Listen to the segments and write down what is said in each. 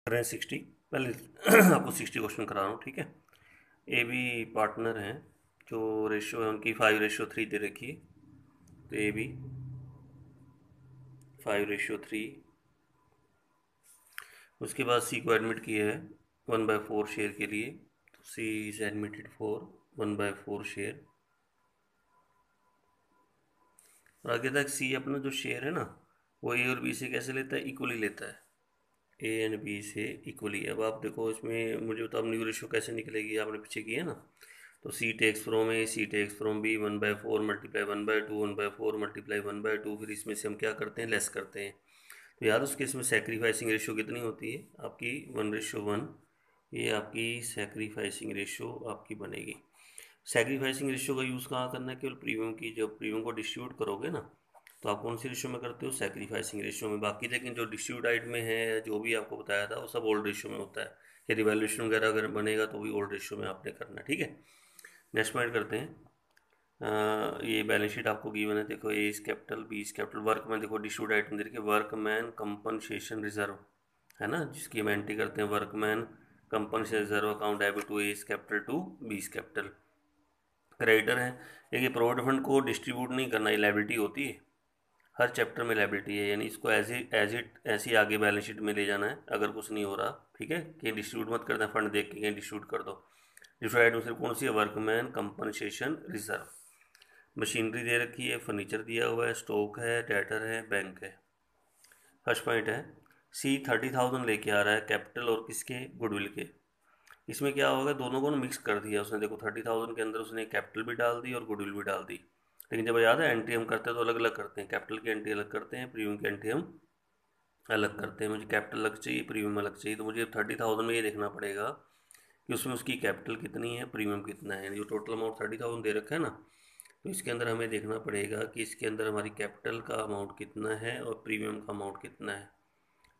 कर रहे हैं 60। पहले आपको 60 क्वेश्चन करा रहा हूँ, ठीक है। ए बी पार्टनर हैं, जो रेशियो है उनकी 5:3 दे रखी है। तो ए बी 5:3। उसके बाद सी को एडमिट किया है 1/4 शेयर के लिए। तो सी इज एडमिटेड फॉर 1/4 शेयर। और आगे तक सी अपना जो शेयर है ना, वो ए और बी से कैसे लेता है, इक्वली लेता है। ए एंड बी से इक्वली। अब आप देखो इसमें मुझे बताओ न्यू रेशियो कैसे निकलेगी, आपने पीछे की है ना। तो C takes from A, C takes from B, 1/4 multiply 1/2, 1/4 multiply 1/2। फिर इसमें से हम क्या करते हैं, लेस करते हैं। तो याद उसके इसमें सेक्रीफाइसिंग रेशियो कितनी होती है आपकी, 1:1। ये आपकी सेक्रीफाइसिंग रेशियो आपकी बनेगी। सेक्रीफाइसिंग रेशियो का यूज़ कहाँ करना है, केवल प्रीमियम की, जब प्रीमियम को डिस्ट्रीब्यूट करोगे ना, तो आप कौन सी रेशियो में करते हो, सेक्रीफाइसिंग रेशियो में। बाकी लेकिन जो डिस्ट्रीब्यूट आइट में है, जो भी आपको बताया था, वो सब ओल्ड रेशियो में होता है। यदि वैल्यूएशन वगैरह अगर बनेगा तो भी ओल्ड रेशियो में आपने करना है, ठीक है। नेक्स्ट पॉइंट करते हैं। ये बैलेंस शीट आपको गिवन है, देखो A is capital, B is capital. Work में देखो डिस्ट्रीब्यूट आइटम दे रखे, वर्कमैन कंपनसेशन रिजर्व है ना, जिसकी हम एंट्री करते हैं। Workman compensation reserve account debit to A is capital to B is capital. Creditor है, देखिए प्रोविडेंट फंड को डिस्ट्रीब्यूट नहीं करना, ये लायबिलिटी होती है। हर चैप्टर में लायबिलिटी है, यानी इसको एज इट ऐसे ही आगे बैलेंस शीट में ले जाना है अगर कुछ नहीं हो रहा, ठीक है। कहीं डिस्ट्रीब्यूट मत करना, फंड देख के कहीं डिस्ट्रीब्यूट कर दो। डिस्ट्रीब्यूट आइटम सिर्फ कौन सी है, वर्कमैन कंपनसेशन रिजर्व। मशीनरी दे रखी है, फर्नीचर दिया हुआ है, स्टॉक है, डेटर है, बैंक है। फर्स्ट पॉइंट है, सी 30,000 लेके आ रहा है कैपिटल और किसके, गुडविल के। इसमें क्या होगा, दोनों को मिक्स कर दिया उसने। देखो 30,000 के अंदर उसने कैपिटल भी डाल दी और गुडविल भी डाल दी। लेकिन जब याद है एंट्री हम करते हैं तो अलग अलग करते हैं, कैपिटल की एंट्री अलग करते हैं, प्रीमियम की एंट्री हम अलग करते हैं। मुझे कैपिटल अलग चाहिए, प्रीमियम अलग चाहिए, तो मुझे 30,000 में ये देखना पड़ेगा कि उसमें उसकी कैपिटल कितनी है, प्रीमियम कितना है। जो टोटल अमाउंट 30,000 दे रखा है ना, तो इसके अंदर हमें देखना पड़ेगा कि इसके अंदर हमारी कैपिटल का अमाउंट कितना है और प्रीमियम का अमाउंट कितना है।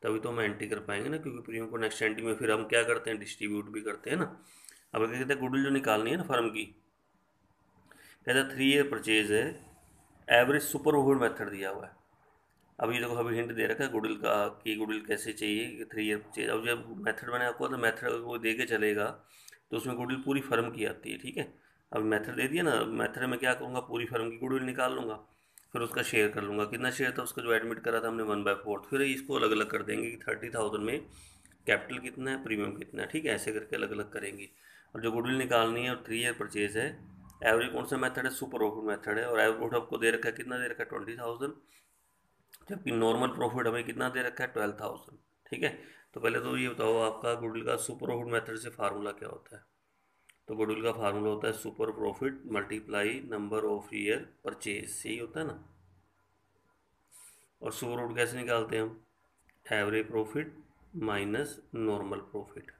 तभी तो हम एंट्री कर पाएंगे ना, क्योंकि प्रीमियम को नेक्स्ट एंट्री में फिर हम क्या करते हैं, डिस्ट्रीब्यूट भी करते हैं ना। अब क्या कहते हैं, गुडविल जो निकालनी है ना फर्म की, कहता है 3 ईयर परचेज है, एवरेज सुपर ओवर मेथड दिया हुआ है। अब ये देखो अभी हिंट दे रखा है गुडविल का, कि गुडविल कैसे चाहिए कि 3 ईयर परचेज। अब जब मेथड मैंने आपको तो मेथड वो दे के चलेगा, तो उसमें गुडविल पूरी फर्म की आती है, ठीक है। अब मेथड दे दिया ना, मेथड में क्या करूँगा, पूरी फर्म की गुडविल निकाल लूँगा। फिर उसका शेयर कर लूँगा, कितना शेयर था उसका जो एडमिट करा था हमने, 1/4। फिर इसको अलग अलग कर देंगे कि 30,000 में कैपिटल कितना है, प्रीमियम कितना है, ठीक है। ऐसे करके अलग अलग करेंगी। और जो गुडविल निकालनी है और 3 ईयर परचेज है, एवरेज कौन सा मेथड है, सुपर प्रॉफिट मेथड है। और एवरेज आपको दे रखा है, कितना दे रखा है, 20,000। जबकि नॉर्मल प्रॉफिट हमें कितना दे रखा है, 12,000, ठीक है। तो पहले तो ये बताओ आपका गुडविल का सुपर प्रॉफिट मेथड से फार्मूला क्या होता है। तो गुडविल का फार्मूला होता है super profit multiply number of year purchase, यही होता है ना। और सुपर प्रॉफिट कैसे निकालते हैं हम, average profit minus normal profit.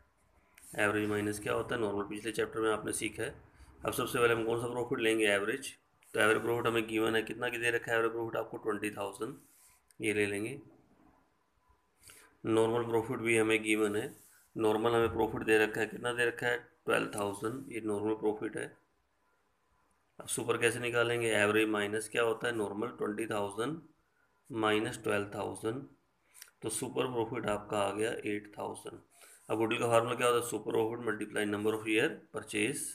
Average minus क्या होता है, नॉर्मल, पिछले चैप्टर में आपने सीखा है। अब सबसे पहले हम कौन सा प्रॉफिट लेंगे, एवरेज। तो एवरेज प्रॉफिट हमें गिवन है, कितना की दे रखा है एवरेज प्रॉफिट आपको, 20,000, ये ले लेंगे। नॉर्मल प्रॉफिट भी हमें गिवन है, नॉर्मल हमें प्रॉफिट दे रखा है, कितना दे रखा है, 12,000, ये नॉर्मल प्रॉफिट है। अब सुपर कैसे निकालेंगे, एवरेज माइनस क्या होता है, नॉर्मल, 20,000 माइनस 12,000। तो सुपर प्रॉफिट आपका आ गया 8,000। अब गुडविल का फार्मूला क्या होता है, super profit multiply number of year purchase.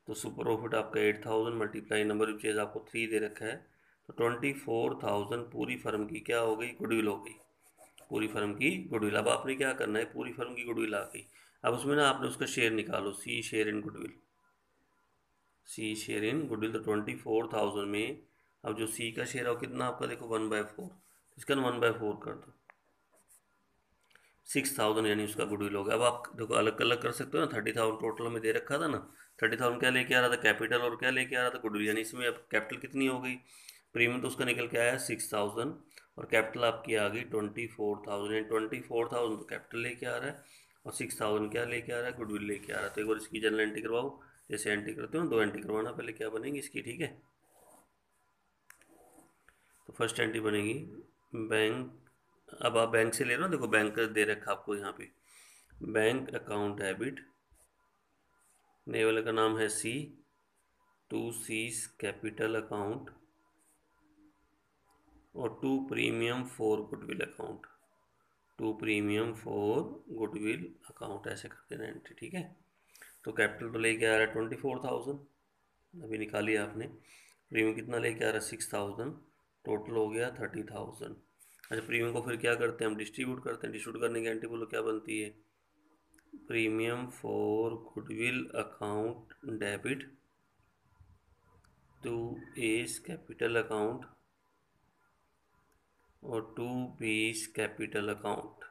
तो सुपर प्रॉफिट आपका 8,000 मल्टीप्लाई नंबर ऑफ ईयर आपको 3 दे रखा है। तो 24,000 पूरी फर्म की क्या हो गई, गुडविल हो गई। पूरी फर्म की गुडविल। अब आपने क्या करना है, पूरी फर्म की गुडविल आ गई। अब उसमें ना आपने उसका शेयर निकालो, C share in goodwill. C share in goodwill, तो 24,000 में अब जो सी का शेयर है वो कितना आपका, देखो 1/4। इसका ना 1/4 कर दो, 6,000 यानी उसका गुडविल हो गया। अब आप देखो अलग अलग कर सकते हो ना, 30,000 टोटल में दे रखा था ना। 30,000 क्या लेके आ रहा था, कैपिटल, और क्या लेके आ रहा था, गुडविल। यानी इसमें अब कैपिटल कितनी हो गई, प्रीमियम तो उसका निकल के आया 6,000, और कैपिटल आपकी आ गई 24,000। यानी 24,000 तो कैपिटल लेके आ रहा है, और 6,000 क्या लेके आ रहा है, गुडविल लेके आ रहा है। तो एक बार इसकी जनरल एंट्री करवाओ, जैसे एंट्री करते हो ना, 2 एंट्री करवाना पहले, क्या बनेगी इसकी, ठीक है। तो फर्स्ट एंट्री बनेगी बैंक। अब आप बैंक से ले रहे हो, देखो बैंक दे रखा आपको यहाँ पे, बैंक अकाउंट डेबिट, नए वाले का नाम है C, to C's capital account, और to premium for goodwill account. To premium for goodwill account, ऐसे कर देना एंट्री, ठीक है। तो कैपिटल तो लेके आ रहा है 24,000, अभी निकाली आपने। प्रीमियम कितना लेके आ रहा है 6,000, टोटल हो गया 30,000। अच्छा, प्रीमियम को फिर क्या करते हैं हम, डिस्ट्रीब्यूट करते हैं। डिस्ट्रीब्यूट करने की एंट्री बोलो क्या बनती है, premium for goodwill account debit to A's capital account और to B's capital account.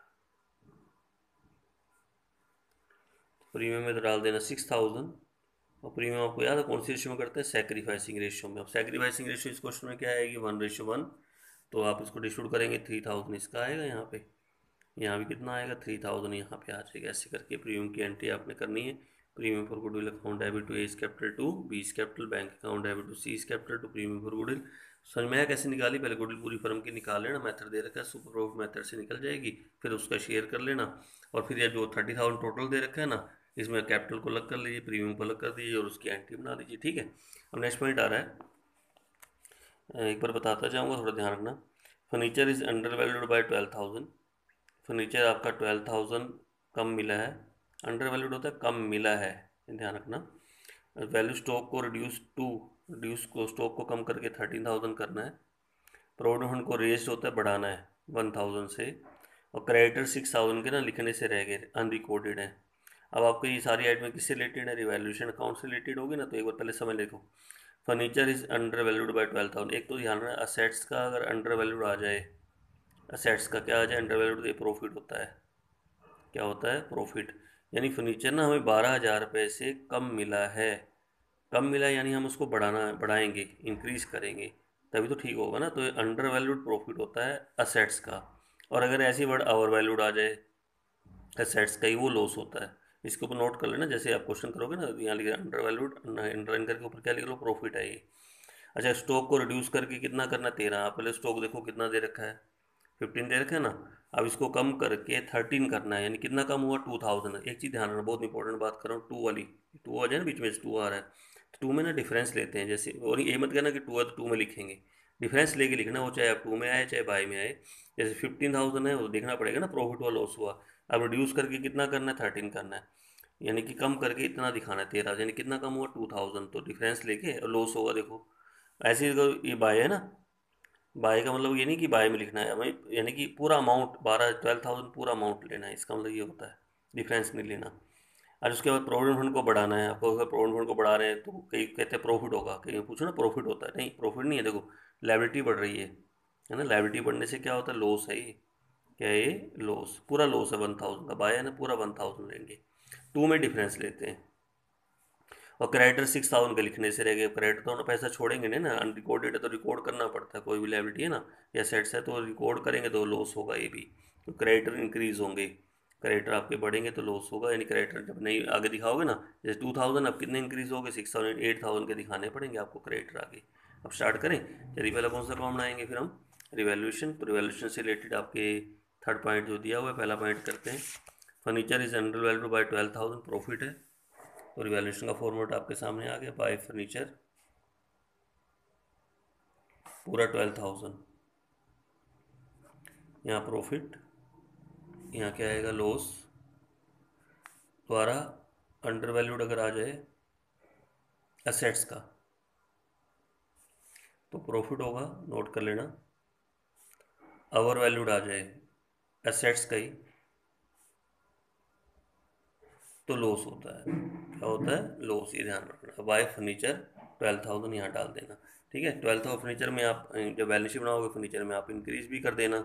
Premium में तो डाल देना 6,000, और प्रीमियम आपको याद है कौन सी रेशियो में करते हैं, सैक्रिफाइसिंग रेशियो में। अब सैक्रिफाइसिंग रेशियो इस क्वेश्चन में क्या आएगी, 1:1। तो आप इसको डिस्ट्रीब्यूट करेंगे, 3,000 इसका आएगा यहाँ पे, यहाँ भी कितना आएगा 3,000 यहाँ पे आ जाएगा। ऐसे करके प्रीमियम की एंट्री आपने करनी है। Premium for goodwill account debit to A's capital to B's capital, bank account debit to C's capital to premium for goodwill. समझ में आया कैसे निकाली, पहले गुडविल पूरी फर्म की निकाल लेना, मेथड दे रखा है सुपर प्रॉफिट मेथड से निकल जाएगी, फिर उसका शेयर कर लेना। और फिर ये जो 30,000 टोटल दे रखा है ना, इसमें कैपिटल को अलग कर लीजिए, प्रीमियम को अलग कर दीजिए और उसकी एंट्री बना दीजिए, ठीक है। अब नेक्स्ट पॉइंट आ रहा है, एक बार बताता जाऊँगा, थोड़ा ध्यान रखना। Furniture is under valued by 12,000। Furniture आपका 12,000 कम मिला है, अंडर वैल्यूड होता है कम मिला है, ध्यान रखना। वैल्यू स्टॉक को रिड्यूस को स्टॉक को कम करके 13,000 करना है। प्रोविडेंट फंड को रेज होता है बढ़ाना है 1,000 से, और क्रेडिटर 6,000 के ना लिखने से रह गए, अनरिकॉर्डेड है। अब आपको ये सारी आइटमें किससे रिलेटेड है, रिवैल्यूएशन अकाउंट से रिलेटेड होगी ना, तो एक बार पहले समझ देखो। Furniture is under valued bye 12,000, एक तो ध्यान रखना असेट्स का अगर अंडर वैल्यूड आ जाए, असेट्स का क्या आ जाए अंडर वैल्यूड, तो प्रॉफिट होता है, क्या होता है प्रॉफिट। यानी फर्नीचर ना हमें 12,000 रुपये से कम मिला है, कम मिला है यानी हम उसको बढ़ाएंगे, इंक्रीज करेंगे, तभी तो ठीक होगा ना। तो ये अंडर वैल्यूड प्रॉफिट होता है असेट्स का। और अगर ऐसी वर्ड ओवर वैल्यूड आ जाए एसेट्स का ही, वो लॉस होता है। इसके ऊपर नोट कर लेना, जैसे आप क्वेश्चन करोगे ना, यहाँ लिख अंडर वैल्यूड, अंडर करके ऊपर क्या लिख लो, प्रॉफिट है ये। अच्छा, स्टॉक को रिड्यूस करके कितना करना, 13। आप पहले स्टॉक देखो कितना दे रखा है, 15 दे रखा है ना। अब इसको कम करके 13 करना है, यानी कितना कम हुआ 2,000। एक चीज़ ध्यान रखना, बहुत इंपॉर्टेंट बात कर रहा हूँ, टू वाली, टू आ जाए ना बीच में, टू आ रहा है तो टू में ना डिफरेंस लेते हैं जैसे, और ये मत कहना कि टू है तो टू में लिखेंगे, डिफरेंस लेके लिखना, वो चाहे आप टू में आए चाहे बाई में आए। जैसे 15,000 है, वो देखना पड़ेगा ना प्रॉफिट हुआ लॉस हुआ। अब रिड्यूस करके कितना करना है, 13 करना है, यानी कि कम करके इतना दिखाना है 13, यानी कितना कम हुआ 2,000, तो डिफरेंस लेके लॉस होगा देखो। ऐसे ही अगर ये बाय है ना, बाय का मतलब ये नहीं कि बाय में लिखना है हमें, यानी कि पूरा अमाउंट 12,000 पूरा अमाउंट लेना है, इसका मतलब ये होता है, डिफरेंस नहीं लेना। और उसके बाद प्रोविडेंट फंड को बढ़ाना है आपको, अगर प्रोविडेंट फंड को बढ़ा रहे हैं तो कई कहते हैं प्रॉफिट होगा, कहीं पूछो ना प्रॉफिट होता है, नहीं प्रॉफिट नहीं है, देखो लायबिलिटी बढ़ रही है ना, लायबिलिटी बढ़ने से क्या होता है, लॉस है ये, क्या है ये, लॉस, पूरा लॉस है 1,000 का, बाय है ना पूरा 1,000 लेंगे, टू में डिफरेंस लेते हैं। और क्रेडिटर 6,000 के लिखने से रह गए, क्रेडिटर तो ना पैसा छोड़ेंगे नहीं ना, अनरिकॉर्डेड है तो रिकॉर्ड करना पड़ता है, कोई भी लायबिलिटी है ना या सेट्स है तो रिकॉर्ड करेंगे तो लॉस होगा ये भी। तो क्रेडिटर इंक्रीज होंगे, क्रेडिटर आपके बढ़ेंगे तो लॉस होगा, यानी क्रेडिटर जब नहीं आगे दिखाओगे ना, जैसे 2,000 अब कितने इंक्रीज हो गए, 6,000, 8,000 के दिखाने पड़ेंगे आपको क्रेडिटर आगे। अब स्टार्ट करें, चलिए पहले कौन सा काम बनाएंगे फिर हम, रिवैल्यूएशन। तो रिवैल्यूएशन से रिलेटेड आपके थर्ड पॉइंट जो दिया हुआ है, पहला पॉइंट करते हैं। Furniture is under value by 12,000, profit है, तो रिवैल्यूएशन का फॉर्मूला आपके सामने आ गया, बाय फर्नीचर पूरा 12,000, यहाँ प्रॉफिट, यहाँ क्या आएगा लॉस, द्वारा अंडर वैल्यूड अगर आ जाए एसेट्स का तो प्रॉफिट होगा, नोट कर लेना। ओवर वैल्यूड आ जाए एसेट्स का ही तो लॉस होता है, क्या होता है लॉस, ये ध्यान रखना। बाय फर्नीचर 12,000 यहाँ डाल देना, ठीक है। 12,000 फर्नीचर में आप जब बैलेंस शीट बनाओगे फर्नीचर में आप इंक्रीज भी कर देना।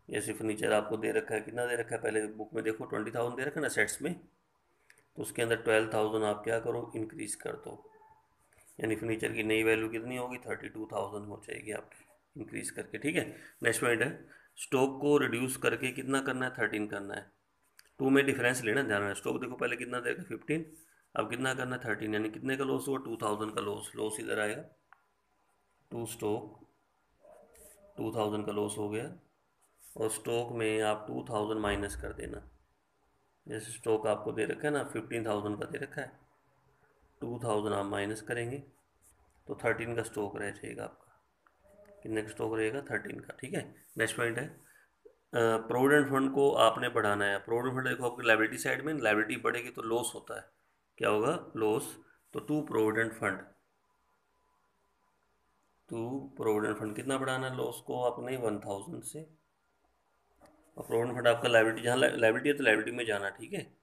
जैसे फर्नीचर आपको दे रखा है, कितना दे रखा है पहले बुक में देखो, 20,000 दे रखा है ना सेट्स में, तो उसके अंदर 12,000 आप क्या करो, इंक्रीज कर दो, यानी फर्नीचर की नई वैल्यू कितनी होगी, 32,000 हो जाएगी आपकी इंक्रीज करके, ठीक है। नेक्स्ट पॉइंट है, स्टॉक को रिड्यूस करके कितना करना है, 13 करना है, टू में डिफरेंस लेना, ध्यान रखना। स्टॉक देखो पहले कितना देगा 15, अब कितना करना है 13, यानी कितने का लॉस हुआ, 2,000 का लॉस, लॉस इधर आएगा, टू स्टॉक 2,000 का लॉस हो गया, और स्टॉक में आप 2,000 माइनस कर देना। जैसे स्टॉक आपको दे रखा है ना 15,000 का दे रखा है, 2,000 आप माइनस करेंगे तो 13 का स्टॉक रह जाएगा आपका, कितने का स्टॉक रहेगा 13 का, ठीक है। नेक्स्ट पॉइंट है, प्रोविडेंट फंड को आपने बढ़ाना है। प्रोविडेंट फंड देखो आपकी लाइबिलिटी साइड में, लाइबिलिटी बढ़ेगी तो लॉस होता है, क्या होगा, लॉस। तो to provident fund, to provident fund कितना बढ़ाना है लॉस को आपने, 1000 से। और प्रोविडेंट फंड आपका लाइबिलिटी, जहाँ लाइबिलिटी है तो लाइबिलिटी में जाना, ठीक है।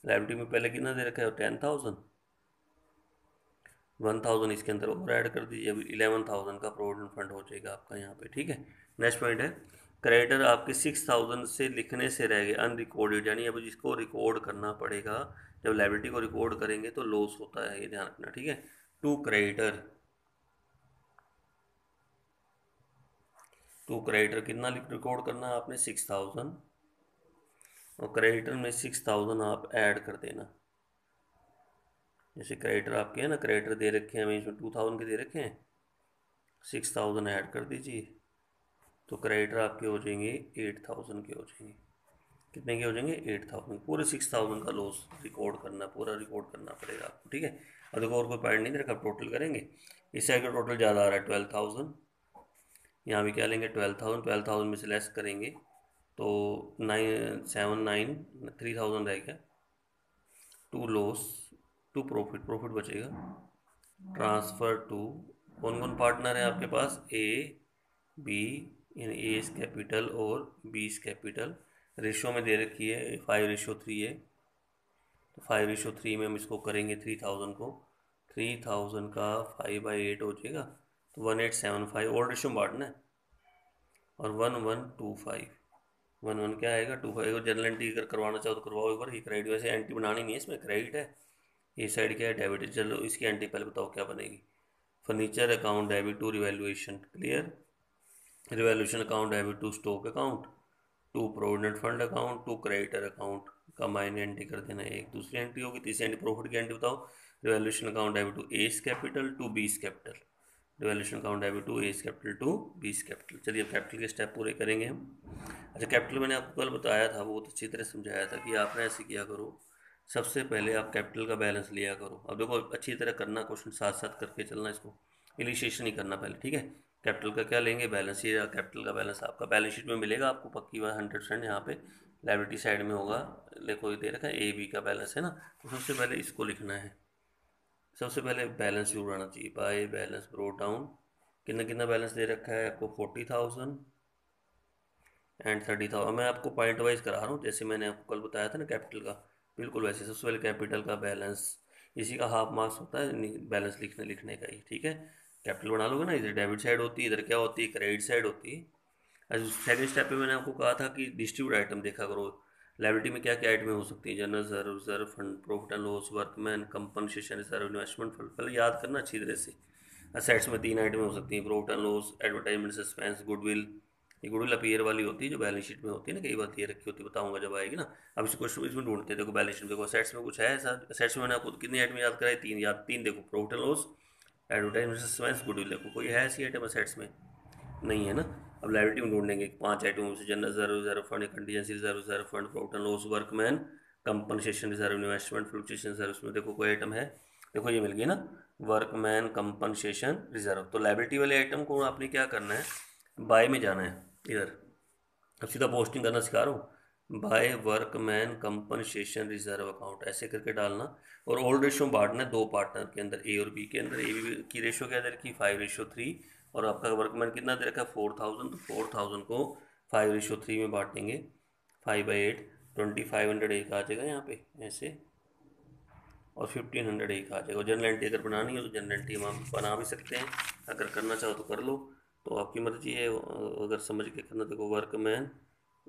लाइबिलिटी में पहले कितना दे रखा है, 10,000, 1000 इसके अंदर और ऐड कर दीजिए, अभी 11,000 का प्रोविडेंट फंड हो जाएगा आपका यहाँ पे, ठीक है। नेक्स्ट पॉइंट है, क्रेडिटर आपके 6000 से लिखने से रह गए अनरिकॉर्डेड, यानी अब जिसको रिकॉर्ड करना पड़ेगा, जब लाइबिलिटी को रिकॉर्ड करेंगे तो लॉस होता है, ये ध्यान रखना, ठीक है। टू क्रेडिटर, टू क्रेडिटर कितना रिकॉर्ड करना है आपने, 6000, और क्रेडिटर में 6000 आप ऐड कर देना। जैसे क्रेडिटर आपके हैं ना, क्रेडिटर दे रखे हैं हमें इसमें 2000 के दे रखे हैं, 6000 ऐड कर दीजिए, तो क्रेडिटर आपके हो जाएंगे 8000 के हो जाएंगे। कितने के हो जाएंगे, 8000। पूरे 6000 का लॉस रिकॉर्ड करना, पूरा रिकॉर्ड करना पड़ेगा आपको, ठीक है। और देखो और कोई पॉइंट नहीं रखा, टोटल करेंगे। इस साइड का टोटल ज़्यादा आ रहा है 12000, यहाँ भी क्या लेंगे 12000, 12000 में से लेस करेंगे तो 3000 रह गया। To loss, to profit, profit बचेगा। ट्रांसफ़र टू, कौन कौन पार्टनर है आपके पास, ए बी, यानी ए इस कैपिटल और बी इस कैपिटल। रेशो में दे रखी है 5:3 है, तो 5:3 में हम इसको करेंगे 3000 को, 3000 का 5/8 हो जाएगा, तो 1875 और रेशो में बांटना है। और 1125, 11 क्या आएगा 25। जनरल एंट्री अगर करवाना चाहो तो करवाओ एक बार, ये क्रेडिट, वैसे एंट्री बनानी नहीं है इसमें, क्रेडिट है। ये साइड क्या है, डेबिट है। चलो इसकी एंट्री पहले बताओ क्या बनेगी। Furniture account debit to revaluation, clear. Revaluation account debit to stock account, to provident fund account, to creditor account. Combine entry कर देना, एक दूसरी एंट्री होगी। तीसरी एंट्री प्रॉफिट की एंट्री बताओ। Revaluation account debit to A's capital to B's capital, revaluation account debit to A's capital to B's capital. चलिए अब कैपिटल के स्टेप पूरे करेंगे हम। अच्छा, कैपिटल मैंने आपको कल बताया था, बहुत अच्छी तरह समझाया था कि आपने ऐसे किया करो, सबसे पहले आप कैपिटल का बैलेंस लिया करो। अब देखो अच्छी तरह करना, क्वेश्चन साथ साथ करके चलना, इसको इनिशिएशन ही करना पहले, ठीक है। कैपिटल का क्या लेंगे, बैलेंस। ये कैपिटल का बैलेंस आपका बैलेंस शीट में मिलेगा आपको पक्की बात, 100%। यहाँ पे लाइबिलिटी साइड में होगा, देखो ये दे रखा है ए बी का बैलेंस है ना, तो सबसे पहले इसको लिखना है। सबसे पहले बैलेंस जरूर आना चाहिए, बाय बैलेंस ब्रोट डाउन। कितना कितना बैलेंस दे रखा है आपको, 40,000 एंड 30,000। मैं आपको पॉइंट वाइज करा रहा हूँ, जैसे मैंने आपको कल बताया था ना कैपिटल का, बिल्कुल वैसे। सबसे पहले कैपिटल का बैलेंस, इसी का हाफ मार्क्स होता है बैलेंस लिखने का ही, ठीक है। कैपिटल बना लोगे ना, इधर डेबिट साइड होती है, इधर क्या होती है, क्रेडिट साइड होती है। अच्छा, सेकंड स्टेप पे मैंने आपको कहा था कि डिस्ट्रीब्यूट आइटम देखा करो। लाइबिलिटी में क्या क्या आइटमें हो सकती है, general reserve, reserve fund, profit and loss, workman compensation reserve, investment fund. पहले याद करना अच्छी तरह से। असेट्स में 3 आइटमें हो सकती हैं, profit and loss, advertisement suspense, goodwill. ये गुडविल अपीयर वाली होती है जो बैलेंस शीट में होती है ना, कई बार ये रखी होती है, बताऊंगा जब आएगी ना। अब इसको इसमें ढूंढते हैं, देखो बैलेंस शीट देखो, असेट्स में कुछ है ऐसा। असेट्स में मैंने आपको कितनी आइटम याद कराई, 3 याद, 3 देखो, profit and loss, advertisement suspense, goodwill. देखो कोई है ऐसी आइटम असेट्स में, नहीं है ना। अब लाइबिलिटी में ढूंढेंगे 5 आइटमों से, general reserve, reserve fund, contingency reserve, reserve fund, profit and loss, workman compensation reserve, investment fluctuation reserve. उसमें देखो कोई आइटम है, देखो ये मिल गई ना, वर्कमैन कंपनसेशन रिजर्व। तो लाइबिलिटी वाले आइटम को आपने क्या करना है, बाय में जाना है इधर। अब सीधा पोस्टिंग करना सिखा रहा हूँ, by workman compensation reserve account, ऐसे करके डालना। और ओल्ड रेशो बांटना है 2 पार्टनर के अंदर, ए और बी के अंदर। ए बी की रेशो क्या दे रखी, 5:3। और आपका वर्कमैन कितना दे रखा है, 4000, तो 4000 को 5:3 में बांटेंगे, 5/8, 2500 एक आ जाएगा यहाँ पे ऐसे, और 1500 एक आ जाएगा। जनरल एंट्री अगर बनानी हो तो जनरल एंट्री हम बना भी सकते हैं, अगर करना चाहो तो कर लो, तो आपकी मर्जी है। अगर समझ के करना, देखो वर्कमैन,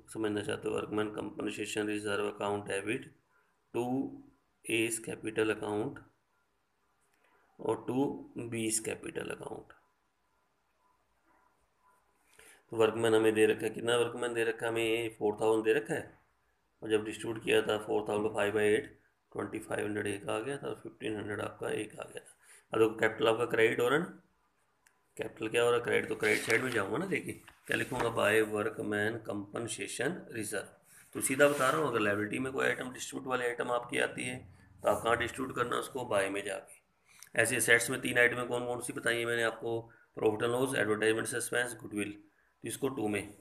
समझना चाहते हो, workman compensation reserve account debit to A's capital account और टू बीस कैपिटल अकाउंट। तो वर्कमैन हमें दे रखा है, कितना वर्कमैन दे रखा है हमें, 4000 दे रखा है। और जब डिस्ट्रीब्यूट किया था 4000 को 5/8, 2500 एक आ गया था, और 1500 आपका एक आ गया था। अब देखो कैपिटल आपका क्रेडिट हो रहा है ना, कैपिटल क्या हो रहा है, क्रेडिट। तो क्रेडिट साइड में जाऊँगा ना, देखिए क्या लिखूंगा, बाय वर्कमैन कंपनसेशन रिजर्व। तो सीधा बता रहा हूँ, अगर लाइबिलिटी में कोई आइटम डिस्ट्रीब्यूट वाली आइटम आपकी आती है तो आप कहाँ डिस्ट्रीब्यूट करना, उसको बाय में जाके। ऐसे सेट्स में 3 आइटमें कौन कौन सी बताई है मैंने आपको, profit and loss, advertisement suspense, goodwill. तो इसको 2 में,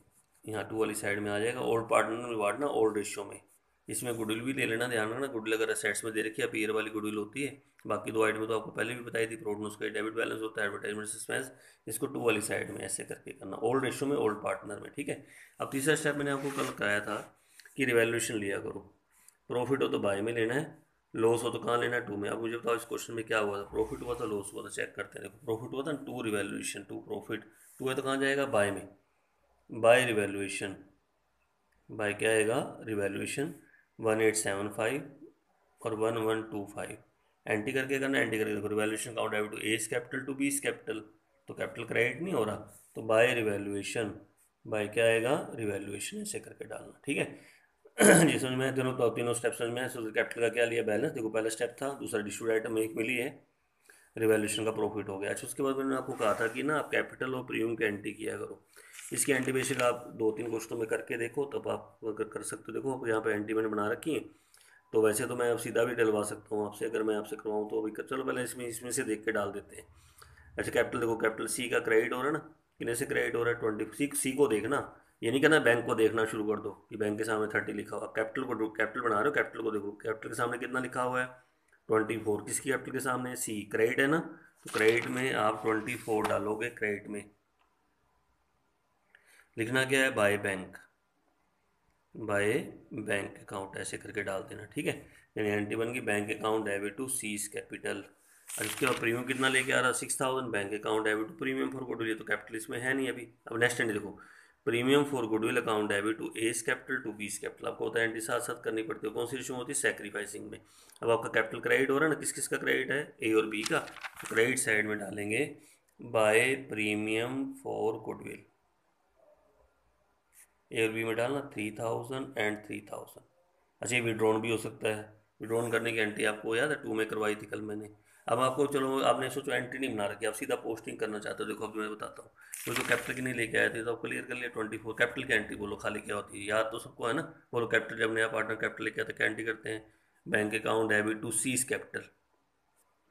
यहाँ टू वाली साइड में आ जाएगा। ओल्ड पार्टनर में बांटना ओल्ड रेशियो में। इसमें गुडविल भी ले लेना, ध्यान रखना गुडविल अगर असेट्स में दे रखी है पीयर वाली गुडविल होती है। बाकी दो आइटम तो आपको पहले भी बताई थी, प्रोडन उसका डेबिट बैलेंस होता है, एडवर्टाइजमेंट एक्सपेंस। इसको टू वाली साइड में ऐसे करके करना, ओल्ड रेशियो में ओल्ड पार्टनर में, ठीक है। अब तीसरा स्टेप मैंने आपको कल कराया था कि रिवैल्यूएशन लिया करो। प्रॉफिट हो तो बाय में लेना है, लॉस हो तो कहाँ लेना है, टू में। अब मुझे बताओ इस क्वेश्चन में क्या हुआ था, प्रॉफिट हुआ था लॉस हुआ था, चेक करते हैं। देखो प्रॉफिट हुआ था to revaluation, to profit, to है तो कहाँ जाएगा बाय में, बाय रिवैल्यूएशन, बाय क्या आएगा रिवैल्यूएशन 1875 और 1125। एंटी करके करना, एंटी करके देखो revaluation account to A's capital to B's capital, तो कैपिटल क्रेडिट नहीं हो रहा, तो बाय रिवैल्यूएशन, बाय क्या आएगा रिवैल्यूएशन, ऐसे करके डालना, ठीक है। जी समझ में है, दोनों तो तीनों स्टेप समझ में है। कैपिटल का क्या लिया बैलेंस, देखो पहला स्टेप था, दूसरा डिस्ट्रीब्यूट आइटम एक मिली है, रिवैल्यूएशन का प्रॉफिट हो गया। अच्छा उसके बाद मैंने आपको कहा था कि ना आप कैपिटल और प्रीमियम की एंट्री किया करो। इसकी एंट्री बेसिक आप दो तीन क्वेश्चनों में करके देखो, तब आप अगर कर सकते हो। देखो यहाँ पे एंट्री मैंने बना रखी है, तो वैसे तो मैं अब सीधा भी डलवा सकता हूँ आपसे, अगर मैं आपसे करवाऊँ तो अभी चलो पहले इसमें इसमें से देख के डाल देते हैं। अच्छा कैपिटल देखो, कैपिटल सी का क्रेडिट हो रहा है ना, कितने से क्रेडिट हो रहा है 20, सी को देखना, ये नहीं कहना बैंक को देखना शुरू कर दो कि बैंक के सामने 30 लिखा हुआ। कैपिटल को कैपिटल बना रहे हो, कैपिटल को देखो, कैपिटल के सामने कितना लिखा हुआ है 24। किसकी कैपिटल के सामने, सी क्रेडिट है ना, तो क्रेडिट में आप 24 डालोगे, क्रेडिट में लिखना क्या है by bank, by bank account, ऐसे करके डाल देना, ठीक है। यानी एंट्री बन गई bank account debit to C's capital. और इसके बाद प्रीमियम कितना लेके आ रहा 6000, bank account debit to premium for goodwill, तो कैपिटल इसमें है नहीं अभी। अब नेक्स्ट एंट्री देखो, premium for goodwill account debit to A's capital to B's capital. आपको होता है एंट्री साथ साथ करनी पड़ती है, कौन सी रेशियो होती है सैक्रिफाइसिंग में। अब आपका कैपिटल क्रेडिट हो रहा है ना, किस किस का क्रेडिट है, ए और बी का, तो क्रेडिट साइड में डालेंगे बाय प्रीमियम फॉर गुडविल, ए और बी में डालना 3000 एंड 3000। अच्छा ये विड्रॉन भी हो सकता है, विड्रॉन करने की एंट्री आपको याद है टू में करवाई थी कल मैंने। अब आपको चलो आपने सोचो एंट्री नहीं बना रखी, आप सीधा पोस्टिंग करना चाहते हो, देखो अब मैं बताता हूँ। तो जो कैपिटल की नहीं लेके आए थे तो आप क्लियर कर लिया 24, कैपिटल की एंट्री बोलो खाली क्या होती है, याद तो सबको है ना। बोलो कैपिटल, जब नया पार्टनर कैपिटल लेके आते क्या एंट्री करते हैं, bank account debit to C's capital.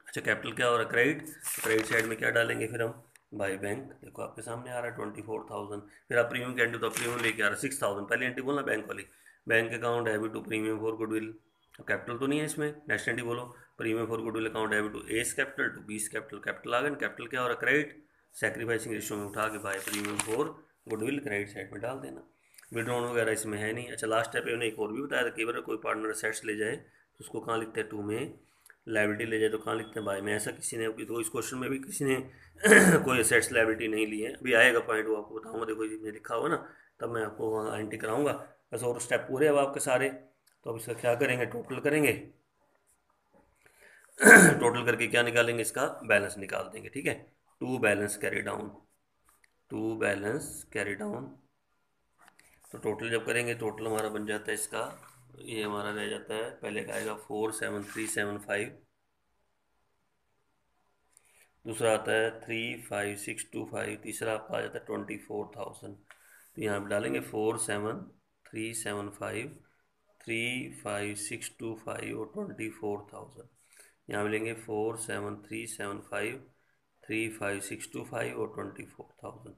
अच्छा कैपिटल क्या हो रहा है क्रेडिट, तो क्रेडिट साइड में क्या डालेंगे फिर हम बाय बैंक, देखो आपके सामने आ रहा है 24,000। फिर आप प्रीमियम की एंट्री, तो प्रीमियम लेके आ रहा है 6000, पहली एंट्री बोलना बैंक वाली, bank account debit to premium for goodwill, capital तो नहीं है इसमें, नेक्स्ट एंट्री बोलो premium for goodwill account debit to A's capital to B's capital, capital आ गया, कैपिटल क्या हो रहा है क्रेडिट, सैक्रिफाइसिंग रेशियो में उठा के by premium for goodwill credit side में डाल देना। विड्रॉन वगैरह इसमें है नहीं। अच्छा लास्ट स्टेप उन्होंने एक और भी बताया था, कई बार कोई पार्टनर असेट्स ले जाए तो उसको कहाँ लिखते हैं टू में, लाइबिलिटी ले जाए तो कहाँ लिखते हैं बाय में। ऐसा किसी ने, तो इस क्वेश्चन में भी किसी ने कोई असेट्स लाइबिलिटी नहीं ली है, अभी आएगा पॉइंट वो आपको बताऊंगा, देखो ये लिखा हुआ ना, तब मैं आपको वहाँ एंट्री कराऊंगा। बस और स्टेप पूरे अब आपके सारे, तो अब इसका क्या करेंगे, टोटल करेंगे। टोटल करके क्या निकालेंगे, इसका बैलेंस निकाल देंगे, ठीक है। To balance carry down, to balance carry down, तो टोटल जब करेंगे टोटल हमारा बन जाता है इसका, ये हमारा रह जाता है, पहले का आएगा 47375, दूसरा आता है 35625, तीसरा आपका आ जाता है 24,000। तो यहाँ पे डालेंगे 47375, 35625 और 24,000। यहाँ मिलेंगे 47375, 35625 और 24,000।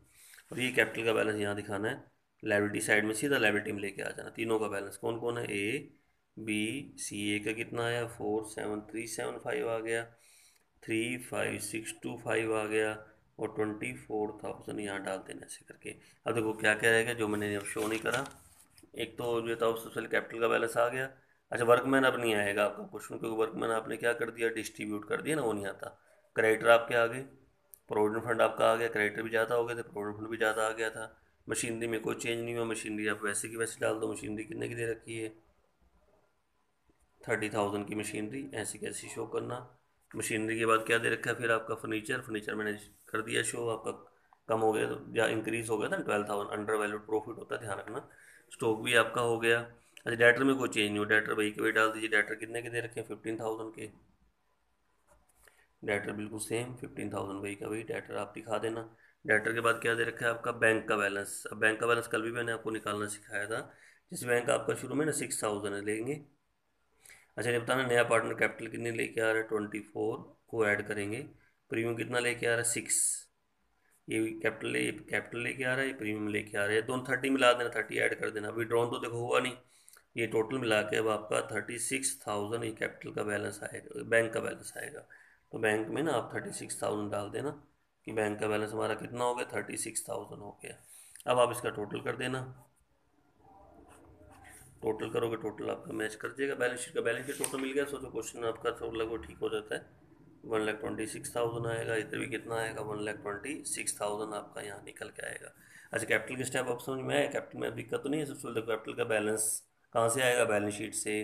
और ये कैपिटल का बैलेंस यहाँ दिखाना है, लायबिलिटी साइड में सीधा लायबिलिटी में लेके आ जाना। तीनों का बैलेंस कौन कौन है, ए बी सी, ए का कितना आया 47375 आ गया, 35625 आ गया, और 24,000 यहाँ डाल देना ऐसे करके। अब देखो क्या क्या रहेगा जो मैंने अब शो नहीं करा, एक तो जो था सबसे पहले कैपिटल का बैलेंस आ गया। अच्छा वर्कमैन अब नहीं आएगा आपका क्वेश्चन, क्योंकि वर्कमैन आपने क्या कर दिया डिस्ट्रीब्यूट कर दिया ना, वो नहीं आता। क्रेडिटर आपके आ गए, प्रोविडेंट फंड आपका आ गया, क्रेडिटर भी ज़्यादा हो गए थे, प्रोविडेंट फंड भी ज़्यादा आ गया था। मशीनरी में कोई चेंज नहीं हुआ, मशीनरी आप वैसे की वैसे डाल दो। मशीनरी कितने की दे रखी है 30,000 की मशीनरी, ऐसी कैसी शो करना। मशीनरी के बाद क्या दे रखा है फिर आपका फर्नीचर, फर्नीचर मैंने कर दिया शो, आपका कम हो गया तो या इंक्रीज हो गया था 12,000, अंडर वैल्यूड प्रॉफिट होता है ध्यान रखना। स्टॉक भी आपका हो गया। अच्छा डेटर में कोई चेंज नहीं हो, डेटर वही के वही डाल दीजिए। डेटर कितने के दे रखे हैं 15,000 के, डेटर बिल्कुल सेम 15,000 वही का वही डेटर आप दिखा देना। डेटर के बाद क्या दे रखा है आपका बैंक का बैलेंस। अब बैंक का बैलेंस कल भी मैंने आपको निकालना सिखाया था, जिस बैंक आपका शुरू में ना 6,000 लेंगे। अच्छा ये बताना नया पार्टनर कैपिटल कितने लेके आ रहा है 24 को ऐड करेंगे, प्रीमियम कितना लेके आ रहा है 6, ये कैपिटल लेके आ रहा है, ये प्रीमियम लेके आ रहा है, दोनों 30 मिला देना, 30 ऐड कर देना। विड्रॉन तो देखो हुआ नहीं, ये टोटल मिला के अब आपका 36,000 ये कैपिटल का बैलेंस आएगा, बैंक का बैलेंस आएगा। तो बैंक में ना आप 36,000 डाल देना कि बैंक का बैलेंस हमारा कितना हो गया, 36,000 हो गया। अब आप इसका टोटल कर देना, टोटल करोगे टोटल आपका मैच कर जाएगा, बैलेंस शीट का बैलेंस शीट टोटल मिल गया। सोचो क्वेश्चन आपका तो लगभग ठीक हो जाता है। 1,26,000 आएगा, इधर भी कितना आएगा, 1,26,000 आपका यहाँ निकल के आएगा। अच्छा, कैपिटल के स्टेप आप समझ में आया, कैपिटल में दिक्कत तो नहीं है। सबसे पहले कैपिटल का बैलेंस कहाँ से आएगा, बैलेंस शीट से।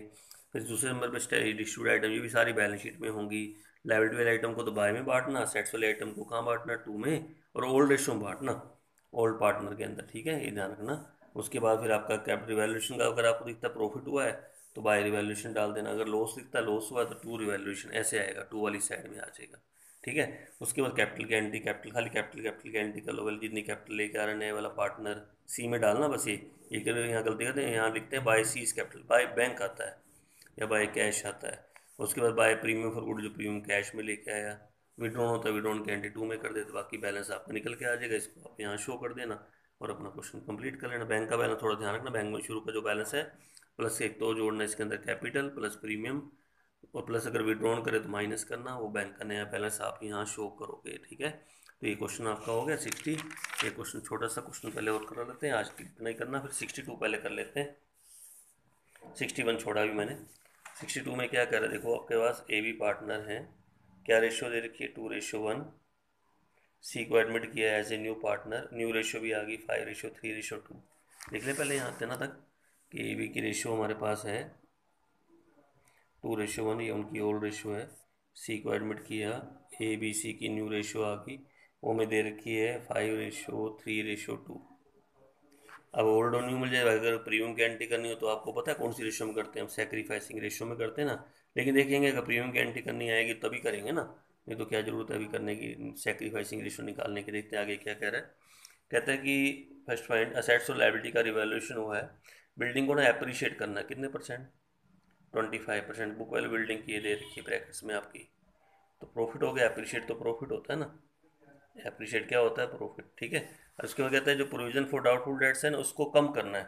फिर दूसरे नंबर पर डिस्ट्रीब्यूट आइटम, ये भी सारी बैलेंस शीट में होंगी। लायबिलिटी वाले आइटम को तो बाय में बांटना, सेट्स वाले आइटम को कहाँ बांटना, टू में, और ओल्ड रेशो में बांटना, ओल्ड पार्टनर के अंदर, ठीक है, ये ध्यान रखना। उसके बाद फिर आपका कैपिटल रिवैल्यूएशन का अगर आपको दिखता प्रॉफिट हुआ है तो बाय रिवैल्यूएशन डाल देना, अगर लॉस दिखता लॉस हुआ तो टू रिवैल्यूएशन, ऐसे आएगा, टू वाली साइड में आ जाएगा, ठीक है। उसके बाद कैपिटल की एंट्री, कैपिटल खाली कैपिटल की एंट्री कर लो, वाली जितनी कैपिटल लेके आ रहा है नए वाला पार्टनर, सी में डालना बस। ये करो, यहाँ गलती करते हैं, यहाँ लिखते हैं by C's capital, by bank आता है या बाय कैश आता है। उसके बाद बाय प्रीमियम फॉर गुड, जो प्रीमियम कैश में लेके आया। विड्रॉन होता है, विड्रॉन के एंट्री टू में कर देते, बाकी बैलेंस आपका निकल के आ जाएगा, इसको आप यहाँ शो कर देना और अपना क्वेश्चन कंप्लीट कर लेना। बैंक का बैलेंस थोड़ा ध्यान रखना, बैंक में शुरू का जो बैलेंस है प्लस एक तो जोड़ना इसके अंदर कैपिटल प्लस प्रीमियम, और प्लस अगर विड्रॉन करे तो माइनस करना, वो बैंक का नया बैलेंस आप यहाँ शो करोगे, ठीक है। तो ये क्वेश्चन आपका हो गया 60। ये क्वेश्चन छोटा सा क्वेश्चन पहले और करा लेते हैं, आज इतना ही करना, फिर 62 पहले कर लेते हैं। 61 छोड़ा भी मैंने। 62 में क्या कर रहे, देखो आपके पास ए बी पार्टनर हैं, क्या रेशियो दे रखी है, 2:1। सी को एडमिट किया as a new partner, new ratio भी आ गई 5:3:2। देख ले पहले यहाँ इतना तक कि ए बी की रेशियो हमारे पास है 2:1, ये उनकी ओल्ड रेशियो है। सी को एडमिट किया, ए बी सी की न्यू रेशियो आ गई, वो में दे रखी है 5:3:2। अब ओल्ड और न्यू मिल जाएगा। अगर प्रीमियम की एंट्री करनी हो तो आपको पता है कौन सी रेशियो में करते हैं हम, सेक्रीफाइसिंग रेशियो में करते हैं ना। लेकिन देखेंगे अगर प्रीमियम की एंट्री करनी आएगी तभी करेंगे ना, नहीं तो क्या जरूरत है अभी करने की, सेक्रीफाइसिंग रेशियो निकालने की। देखते हैं आगे क्या कह रहा है। कहता है कि फर्स्ट पॉइंट, असेट्स और लायबिलिटी का रिवैल्यूएशन हुआ है, बिल्डिंग को ना अप्रिशिएट करना है, कितने परसेंट, 25%। बुक वैल्यू बिल्डिंग की ये दे रखी है ब्रैकेट्स में आपकी, तो प्रॉफिट हो गया, अप्रिशिएट तो प्रॉफिट होता है ना, अप्रिशिएट क्या होता है, प्रॉफिट, ठीक है। और उसके बाद कहता है जो प्रोविजन फॉर डाउटफुल डेट्स है ना उसको कम करना है।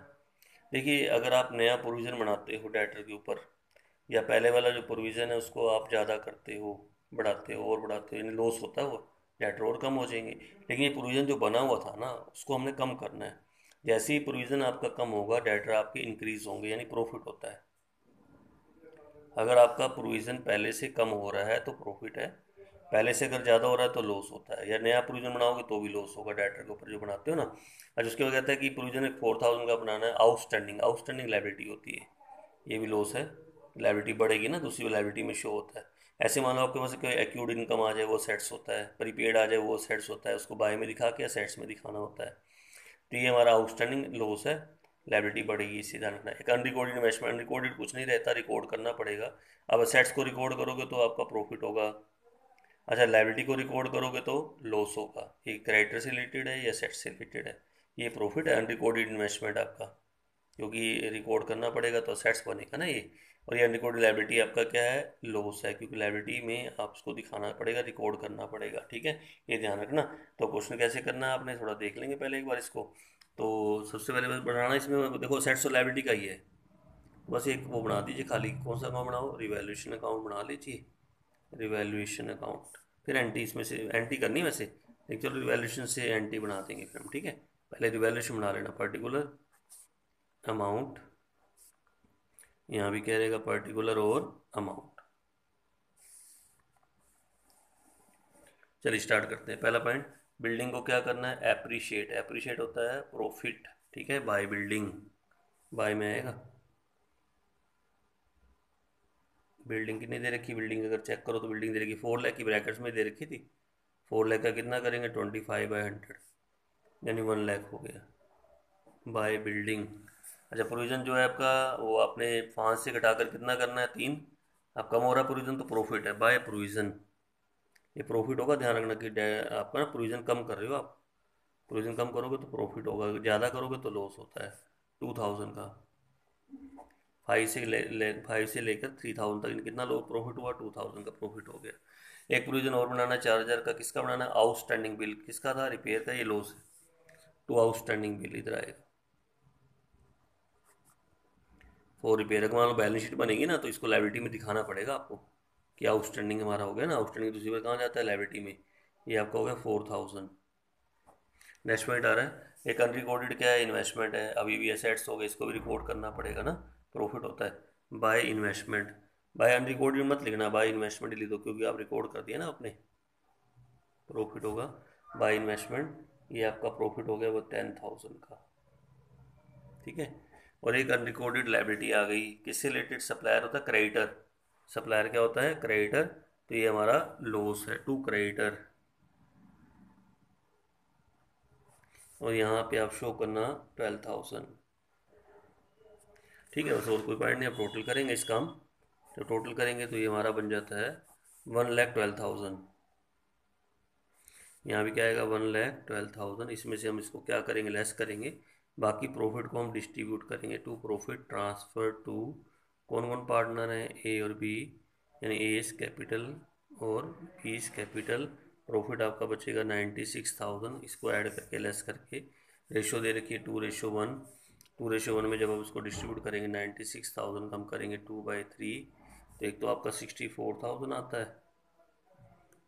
देखिए अगर आप नया प्रोविज़न बनाते हो डेटर के ऊपर, या पहले वाला जो प्रोविज़न है उसको आप ज़्यादा करते हो, बढ़ाते हो और बढ़ाते हो, यानी लॉस होता है वो, डेटर और कम हो जाएंगे। लेकिन ये प्रोविज़न जो बना हुआ था ना उसको हमने कम करना है। जैसे ही प्रोविज़न आपका कम होगा डेटर आपके इंक्रीज़ होंगे, यानी प्रॉफिट होता है। अगर आपका प्रोविज़न पहले से कम हो रहा है तो प्रॉफिट है, पहले से अगर ज़्यादा हो रहा है तो लॉस होता है, या नया प्रोविज़न बनाओगे तो भी लॉस होगा डेटर के ऊपर जो बनाते हो ना। आज उसके बाद कहता है कि प्रोविज़न एक 4,000 का बनाना है, आउटस्टैंडिंग, आउटस्टैंडिंग लायबिलिटी होती है, ये भी लॉस है, लायबिलिटी बढ़ेगी ना, दूसरी लायबिलिटी में शो होता है। ऐसे मान लो आपके पास कोई एक्यूड इनकम आ जाए वो सेट्स होता है, प्रीपेड आ जाए वो सेट्स होता है, उसको बाय में दिखा के सेट्स में दिखाना होता है। तो ये हमारा आउटस्टैंडिंग लॉस है, लायबिलिटी बढ़ेगी, इसी ध्यान रखना। एक अनरिकॉर्डेड इन्वेस्टमेंट, अनरिकॉर्डेड कुछ नहीं रहता, रिकॉर्ड करना पड़ेगा। अब असेट्स को रिकॉर्ड करोगे तो आपका प्रॉफिट होगा, अच्छा लायबिलिटी को रिकॉर्ड करोगे तो लॉस होगा। ये क्रेडिटर से रिलेटेड है या सेट से रिलेटेड है, ये प्रॉफिट है अनरिकॉर्डेड इन्वेस्टमेंट आपका, क्योंकि रिकॉर्ड करना पड़ेगा तो सेट्स बनेगा ना ये। और ये अनरिकॉर्डेड लायबिलिटी आपका क्या है, लॉस है, क्योंकि लायबिलिटी में आपको दिखाना पड़ेगा, रिकॉर्ड करना पड़ेगा, ठीक है, ये ध्यान रखना। तो क्वेश्चन कैसे करना है आपने थोड़ा देख लेंगे पहले एक बार इसको। तो सबसे पहले बस बनाना इसमें देखो सेट्स और लायबिलिटी का ही है, बस एक वो बना दीजिए खाली, कौन सा अकाउंट बनाओ, रिवैल्यूएशन अकाउंट बना लीजिए, रिवैल्यूएशन अकाउंट। फिर एंटी, इसमें से एंटी करनी है वैसे, लेकिन चलो रिवैल्यूएशन से एंटी बना देंगे फिर हम, ठीक है। पहले रिवैल्यूएशन बना लेना, पर्टिकुलर अमाउंट, यहाँ भी कह रहेगा पर्टिकुलर और अमाउंट। चलिए स्टार्ट करते हैं। पहला पॉइंट, बिल्डिंग को क्या करना है, एप्रिशिएट, एप्रिशिएट होता है प्रॉफिट, ठीक है, बाय बिल्डिंग, बाय में आएगा। बिल्डिंग कितनी दे रखी, बिल्डिंग अगर चेक करो तो बिल्डिंग दे रखी 4 लाख की, ब्रैकेट्स में दे रखी थी। 4 लाख का कितना करेंगे, 25/100, यानी 1 लाख हो गया, बाय बिल्डिंग। अच्छा प्रोविज़न जो है आपका वो आपने 5 से घटाकर कितना करना है, 3। अब कम हो रहा है प्रोविज़न तो प्रॉफिट है, बाय प्रोविज़न, ये प्रॉफिट होगा, ध्यान रखना कि आपका ना प्रोविज़न कम कर रहे हो आप, प्रोविज़न कम करोगे तो प्रॉफिट होगा, ज़्यादा करोगे तो लॉस होता है। 2,000 का फाइव से लेकर 3000 तक कितना लो प्रॉफिट हुआ, 2000 का प्रॉफिट हो गया। एक प्रोविजन और बनाना 4000 का, किसका बनाना है, आउटस्टैंडिंग बिल किसका था, रिपेयर का, ये लॉस है, टू आउटस्टैंडिंग बिल इधर आएगा। फॉर रिपेयर का मान लो बैलेंस शीट बनेगी ना, तो इसको लायबिलिटी में दिखाना पड़ेगा आपको कि आउटस्टैंडिंग हमारा हो गया ना, आउटस्टैंडिंग दूसरी बार कहाँ जाता है, लायबिलिटी में। ये आपका हो गया 4000। नेक्स्ट पॉइंट आ रहा है, एक अनरिकॉर्डेड क्या है, इन्वेस्टमेंट है, अभी भी एसेट्स हो गए, इसको भी रिकॉर्ड करना पड़ेगा ना, प्रॉफिट होता है बाय इन्वेस्टमेंट। बाय अनरिकॉर्डेड मत लिखना, बाय इन्वेस्टमेंट लिख दो, क्योंकि आप रिकॉर्ड कर दिया ना आपने। प्रॉफिट होगा बाय इन्वेस्टमेंट, ये आपका प्रॉफिट हो गया वो 10,000 का, ठीक है। और एक अनरिकॉर्डेड लायबिलिटी आ गई, किससे रिलेटेड, सप्लायर होता है क्रेडिटर, सप्लायर क्या होता है, क्रेडिटर, तो ये हमारा लॉस है टू क्रेडिटर। और यहाँ पे आप शो करना 12,000, ठीक है। बस और कोई पॉइंट नहीं, आप टोटल करेंगे इस काम, तो टोटल करेंगे तो ये हमारा बन जाता है 1,12,000। यहाँ भी क्या आएगा, 1,12,000, इसमें से हम इसको क्या करेंगे, लेस करेंगे, बाकी प्रॉफिट को हम डिस्ट्रीब्यूट करेंगे टू प्रॉफिट ट्रांसफ़र टू, कौन कौन पार्टनर हैं, ए और बी, यानी ए इस कैपिटल और बी इस कैपिटल। प्रॉफिट आपका बचेगा 96,000, इसको ऐड करके लेस करके, रेशो दे रखी है 2:1, 2:1 में जब आप उसको डिस्ट्रीब्यूट करेंगे 96,000 का हम करेंगे 2/3, तो एक तो आपका 64,000 आता है,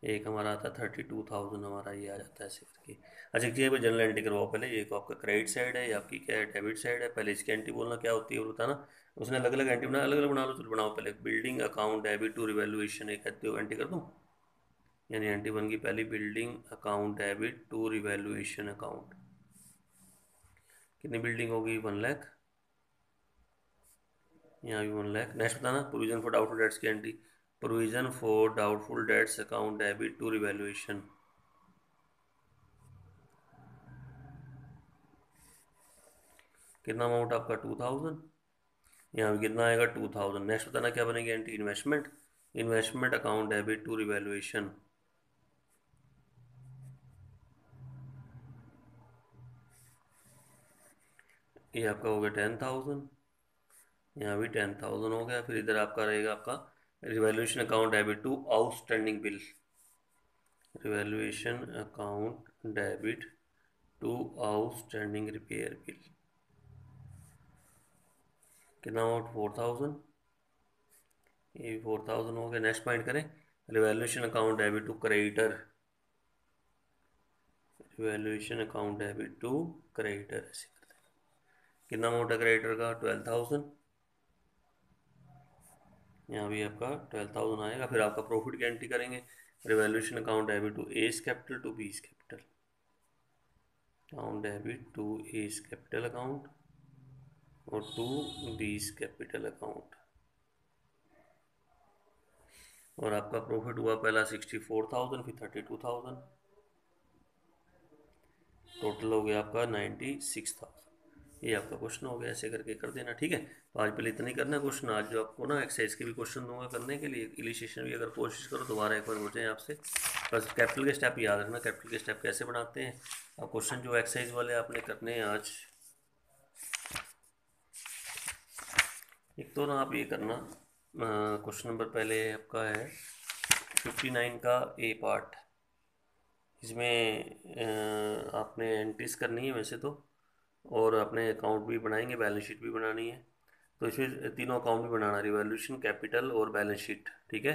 एक हमारा आता है 32,000, हमारा ये आ जाता है ऐसे करके। अच्छा ये भाई जनरल एंट्री करवाओ पहले, ये तो आपका क्रेडिट साइड है, ये आपकी क्या है, डेबिट साइड है। पहले इसकी एंट्री बोलना क्या होती है और बताना, उसने अलग अलग एंट्री बना, अलग अलग बना लो, चलो बनाओ पहले। Building account debit to revaluation, एक कहते हो एंट्री कर दूँ, यानी एंट्री बन गई पहली, building account debit to revaluation account, कितनी बिल्डिंग होगी, 1,00,000, यहाँ भी 1,00,000। नेक्स्ट बताना, प्रोविजन फॉर डाउटफुल डेट्स की entry, provision for doubtful debts account debit to revaluation, कितना अमाउंट आपका 2,000, यहाँ भी कितना आएगा 2,000। नेक्स्ट बताना क्या बनेगी entry, investment, investment account debit to revaluation, ये आपका हो गया 10,000, यहाँ भी 10,000 हो गया। फिर इधर आपका रहेगा आपका revaluation account debit to outstanding bill, revaluation account debit to outstanding repair bill, कितना अमाउंट 4,000, ये भी 4,000 हो गया। नेक्स्ट पॉइंट करें, revaluation account debit to creditor, revaluation account debit to creditor, ऐसे करते हैं। कितना अमाउंट है क्रेडिटर का, 12,000, यहाँ भी आपका 12,000 आएगा। फिर आपका प्रॉफिट की एंट्री करेंगे, revaluation account debit to A's capital to B's capital, account debit to A's capital account और टू बीस कैपिटल अकाउंट। और आपका प्रॉफिट हुआ पहला 64,000, फिर 32,000, टोटल हो गया आपका 96,000। ये आपका क्वेश्चन हो गया, ऐसे करके कर देना, ठीक है। तो आज पहले इतना ही करना क्वेश्चन, आज जो आपको ना एक्सरसाइज के भी क्वेश्चन दूंगा करने के लिए, इलिस्ट्रेशन भी अगर कोशिश करो दोबारा एक बार हो जाए आपसे। बस कैपिटल के स्टेप याद रखना, कैपिटल के स्टेप कैसे बनाते हैं। और क्वेश्चन जो एक्सरसाइज वाले आपने करने हैं आज, एक तो ना आप ये करना, क्वेश्चन नंबर पहले आपका है 59 का ए पार्ट, इसमें आपने एंट्रीज करनी है वैसे तो, और अपने अकाउंट भी बनाएंगे, बैलेंस शीट भी बनानी है। तो इसमें तीनों अकाउंट भी बनाना, रिवैल्यूएशन, कैपिटल और बैलेंस शीट, ठीक है।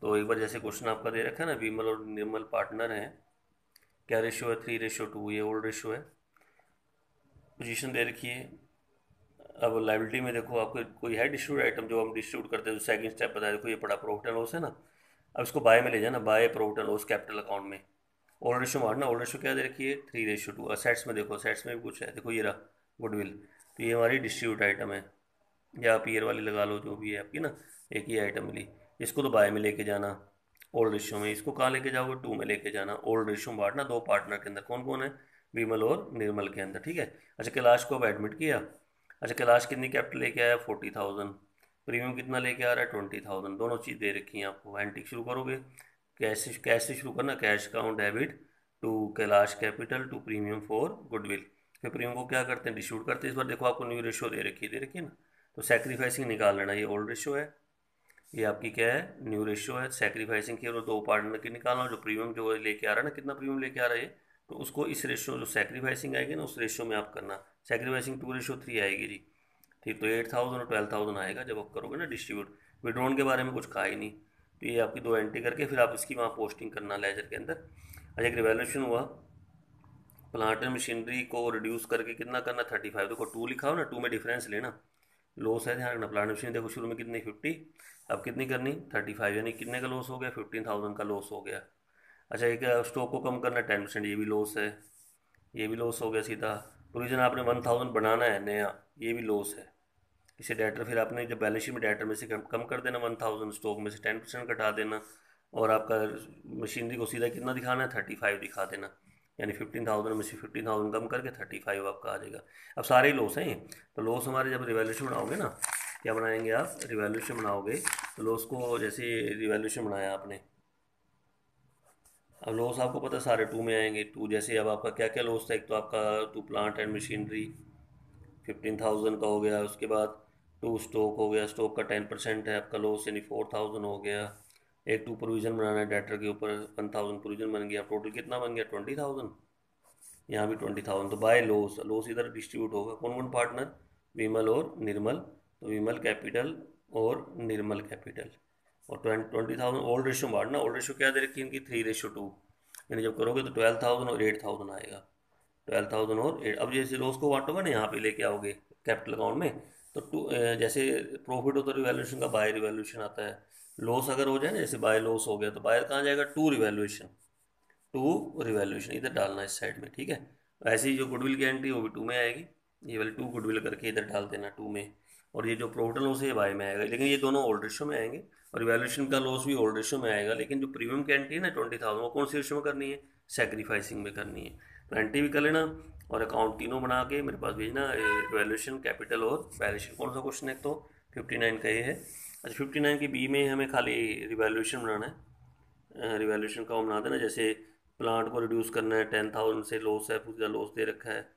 तो एक बार जैसे क्वेश्चन आपका दे रखा है ना, विमल और निर्मल पार्टनर हैं, क्या रेशियो है, 3:2, ये ओल्ड रेशियो है। पोजीशन दे रखी है। अब लाइबिलिटी में देखो आपको कोई है डिस्ट्रीब्यूट आइटम जो हम डिस्ट्रीब्यूट करते हैं, जो सेकंड स्टेप बताया, देखो ये पड़ा प्रॉफिट एंड लॉस है ना। अब इसको बाय में ले जाना, by profit and loss capital account में, ओल्ड रेशियो मारना, ओल्ड रेशियो क्या दे रखी है, 3:2। असेट्स में देखो, असेट्स में भी कुछ है, देखो ये रहा गुडविल, तो ये हमारी डिस्ट्रीब्यूट आइटम है, या आप ईयर वाली लगा लो, जो भी है आपकी ना, एक ही आइटम मिली। इसको तो बाय में लेके जाना ओल्ड रेशियो में, इसको कहाँ लेके जाओगे, टू में लेके जाना। ओल्ड रेशियो में बांटना दो पार्टनर के अंदर, कौन कौन है, विमल और निर्मल के अंदर, ठीक है। अच्छा कैलाश को अब एडमिट किया। अच्छा कैलाश कितनी कैपिटल लेके आया, 40,000, प्रीमियम कितना लेके आ रहा है, 20,000, दोनों चीज़ दे रखी हैं आपको। एंट्री शुरू करोगे, कैश से शुरू करना, cash account debit to Kailash capital to premium for goodwill. फिर प्रीमियम को क्या करते हैं, डिस्ट्रीब्यूट करते हैं। इस बार देखो आपको न्यू रेशियो दे रखी है ना, तो सैक्रिफाइसिंग निकाल लेना, ये ओल्ड रेशो है, ये आपकी क्या है, न्यू रेशो है। सैक्रिफाइसिंग की और दो पार्टनर की निकालना, जो प्रीमियम जो लेके आ रहा है ना, कितना प्रीमियम लेके आ रहा है ये, तो उसको इस रेशो जो सैक्रिफाइसिंग आएगी ना, उस रेशो में आप करना। सैक्रिफाइसिंग 2:3 आएगी जी, ठीक। तो 8,000 और 12,000 आएगा जब आप करोगे ना डिस्ट्रीब्यूट। विड्रॉन के बारे में कुछ कहा ही नहीं, तो ये आपकी दो एंट्री करके फिर आप इसकी वहाँ पोस्टिंग करना लेजर के अंदर। अच्छा, एक रिवैल्यूएशन हुआ, प्लांट एंड मशीनरी को रिड्यूस करके कितना करना, 35। देखो 2 लिखा हो ना, 2 में डिफरेंस लेना, लॉस है ध्यान रखना। प्लांट मशीन देखो शुरू में कितनी 50, अब कितनी करनी 35, यानी कितने का लॉस हो गया, 15,000 का लॉस हो गया। अच्छा, एक स्टॉक को कम करना 10%, ये भी लॉस है, ये भी लॉस हो गया सीधा। प्रोविजन आपने 1000 बनाना है नया, ये भी लॉस है। इसे डेटर फिर आपने जब बैलेंस शीट में डेटर में से कम कर देना 1000, स्टॉक में से 10% कटा देना, और आपका मशीनरी को सीधा कितना दिखाना है, 35 दिखा देना, यानी 15,000 में से 15,000 कम करके 35 आपका आ जाएगा। अब सारे ही लॉस हैं, तो लॉस हमारे जब रिवैल्यूएशन बनाओगे ना, क्या बनाएंगे आप, रिवैल्यूएशन बनाओगे, तो लॉस को जैसे रिवैल्यूएशन बनाया आपने, अब लॉस आपको पता है सारे 2 में आएंगे। 2 जैसे अब आपका क्या क्या लॉस था, एक तो आपका 2 प्लांट एंड मशीनरी 15,000 का हो गया, उसके बाद 2 स्टॉक हो गया, स्टॉक का 10% है आपका लॉस, यानी 4,000 हो गया। एक 2 प्रोविज़न बनाना है डेटर के ऊपर, 1,000 प्रोविज़न बन गया, टोटल कितना बन गया 20,000, यहाँ भी 20,000। तो बाय लॉस, लॉस इधर डिस्ट्रीब्यूट होगा, कौन कौन पार्टनर, विमल और निर्मल, तो विमल कैपिटल और निर्मल कैपिटल। और 20,000 ओल्ड रेशो बांटना, ओल्ड रेशो क्या दे रखी है इनकी, 3:2, यानी जब करोगे तो 12,000 और 8,000 आएगा, 12,000 और 8। अब जैसे रोज को बांटोगे ना, यहाँ पे लेके आओगे कैपिटल अकाउंट में, तो जैसे प्रॉफिट होता है रिवैल्यूएशन का, बाय रिवैल्यूएशन आता है। लॉस अगर हो जाए ना, जैसे बाय लॉस हो गया, तो बाय कहाँ जाएगा, टू रिवैल्यूएशन, टू रिवैल्यूएशन इधर डालना इस साइड में, ठीक है। ऐसे ही जो गुडविल की एंट्री वो भी 2 में आएगी, ये वाली 2 गुडविल करके इधर डाल देना 2 में, और ये जो प्रॉफिट एंड लॉस है ये बाय में आएगा, लेकिन ये दोनों ओल्ड रेशो में आएंगे। और रिवैल्यूएशन का लॉस भी ओल्ड रेशो में आएगा, लेकिन जो प्रीमियम की एंट्री है ना 20,000, वो कौन सी रेशो में करनी है, सैक्रिफाइसिंग में करनी है। तो एंट्री भी कर लेना, और अकाउंट तीनों बना के मेरे पास भेजना, रिवैल्यूएशन, कैपिटल और बैलेंस शीट। कौन सा क्वेश्चन है, तो 59 का ये है। अच्छा, 59 के बी में हमें खाली रिवैल्यूएशन बनाना है, रिवैल्यूएशन का वो बना देना, जैसे प्लांट को रिड्यूस करना है 10,000 से, लॉस है, पूरा लॉस दे रखा है।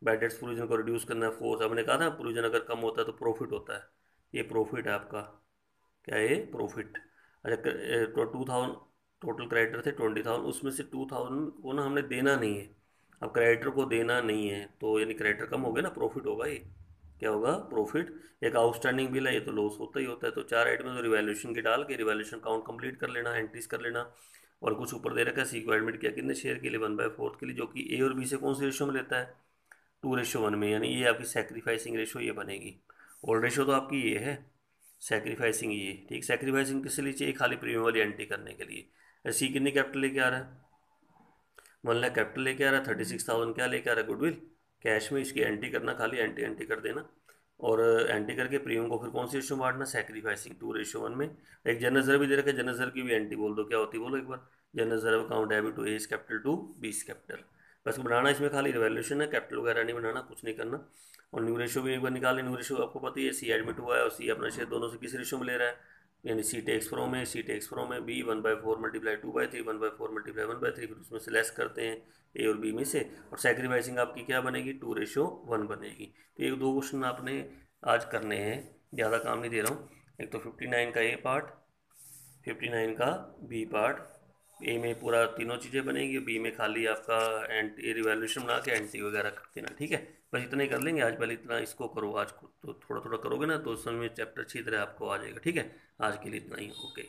बैड डेट्स प्रोविजन को रिड्यूस करना है 4, हमने कहा था प्रोविजन अगर कम होता है तो प्रॉफिट होता है, ये प्रॉफिट है आपका, क्या है ये, प्रॉफिट। अच्छा, तो 2,000 टोटल क्रेडिटर थे 20,000, उसमें से 2,000 को ना हमने देना नहीं है, अब क्रेडिटर को देना नहीं है, तो यानी क्रेडिटर कम हो गया ना, प्रॉफिट होगा ये, क्या होगा, प्रॉफिट। एक आउटस्टैंडिंग बिल है, ये तो लॉस होता ही होता है। तो 4 आइटम में तो रिवैल्यूएशन की डाल के रिवैल्यूएशन काउंट कंप्लीट कर लेना, एंट्रीज कर लेना। और कुछ ऊपर दे रखा है, सी को एडमिट किया कितने शेयर के लिए, 1/4 के लिए, जो कि ए और बी से कौन सी रेशो में लेता है, 2:1 में, यानी ये आपकी सैक्रिफाइसिंग रेशो ये बनेगी। ओल्ड रेशो तो आपकी ये है, सैक्रिफाइसिंग ये, ठीक। सैक्रिफाइसिंग किस लिए चाहिए, खाली प्रीमियम वाली एंट्री करने के लिए। सी कितनी कैपिटल लेके आ रहा है, 1 लाख कैपिटल लेके आ रहा है, 36,000 क्या लेके आ रहा है, गुडविल कैश में, इसकी एंट्री करना, खाली एंट्री एंट्री कर देना। और एंट्री करके प्रीमियम को फिर कौन सी रेशो में बांटना, सैक्रिफाइसिंग 2:1 में। एक जनरल रिजर्व भी दे रखा है, जनरल रिजर्व की भी एंट्री बोल दो, क्या होती है बोलो एक बार, general reserve account debit to A's capital to B's capital. बस बनाना इसमें खाली रिवैल्यूएशन है, कैपिटल वगैरह नहीं बनाना, कुछ नहीं करना। और न्यू रेशो भी एक बार निकाल लें, न्यू रेशो आपको पता ही है, सी एडमिट हुआ है और सी अपना शेयर, दोनों से किस रेशो में ले रहा है, यानी सी टेक्स फ्रो में, सी टेक्स फ्रो में बी 1/4 मल्टीप्लाई 2/3, 1/4 मल्टीप्लाई 1/3, फिर उसमें से लेस करते हैं ए और बी में से, और सैक्रिफाइसिंग आपकी क्या बनेगी, 2:1 बनेगी। तो ये दो क्वेश्चन आपने आज करने हैं, ज़्यादा काम नहीं दे रहा हूँ। एक तो 59 का ए पार्ट, 59 का बी पार्ट, ए में पूरा तीनों चीज़ें बनेगी, बी में खाली आपका एंटी रिवैल्यूएशन बना के एंट्री वगैरह कर देना, ठीक है। बस इतना ही कर लेंगे आज, पहले इतना इसको करो आज को, तो थोड़ा थोड़ा करोगे ना तो समझ में चैप्टर अच्छी तरह आपको आ जाएगा, ठीक है। आज के लिए इतना ही, ओके।